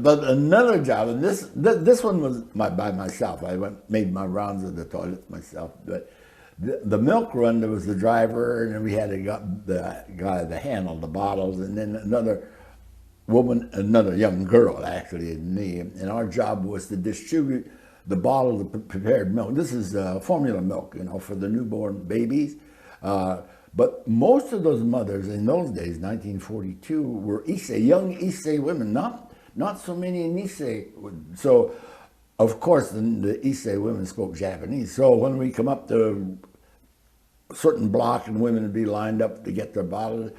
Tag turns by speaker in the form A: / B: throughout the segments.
A: But another job, and this one was by myself. I made my rounds of the toilets myself. But the milk run, there was the driver, and then we had the guy that handled the bottles, and then another woman, another young girl actually, and me. And our job was to distribute the bottle of prepared milk. This is formula milk, for the newborn babies. But most of those mothers in those days, 1942, were Issei, young Issei women, not so many in Issei. So, of course, the Issei women spoke Japanese. So when we come up to a certain block and women would be lined up to get their bottles,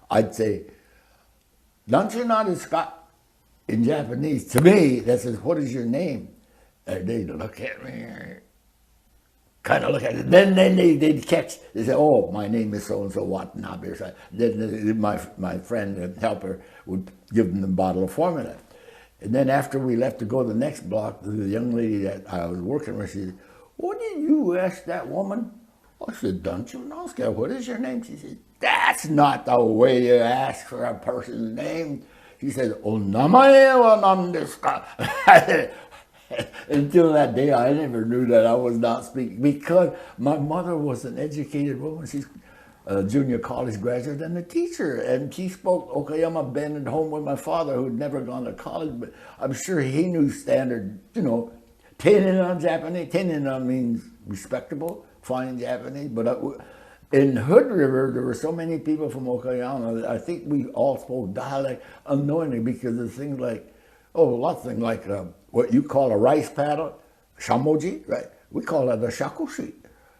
A: I'd say, "Danchu na desu ka?" in Japanese. To me, that says, "What is your name?" And they'd look at me, kind of look at it. Then they'd catch. They say, "Oh, my name is so and so Watanabe." So then my friend and helper would give them the bottle of formula. And then after we left to go to the next block, the young lady that I was working with, she said, "What did you ask that woman?" I said, "Danchu no desu ka? What is your name?" She said, "That's not the way you ask for a person's name." She said, "O namae wa nan desu ka?" Until that day, I never knew that I was not speaking, because my mother was an educated woman. She's a junior college graduate and a teacher, and she spoke Okayama Ben at home with my father, who'd never gone to college, but I'm sure he knew standard, tenin Japanese. Tenin means respectable, fine Japanese, but in Hood River, there were so many people from Okayama that I think we all spoke dialect unknowingly, because of things like, lots of things like what you call a rice paddle, shamoji, right? We call it a shakushi,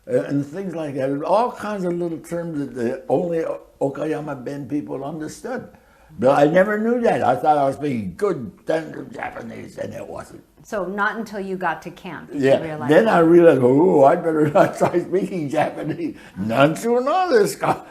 A: and things like that. All kinds of little terms that only Okayama Ben people understood. But I never knew that. I thought I was speaking good standard Japanese, and it wasn't.
B: So not until you got to camp did
A: Yeah.
B: you realize
A: Then
B: that.
A: I realized, I better not try speaking Japanese. Nanchu no desu ka?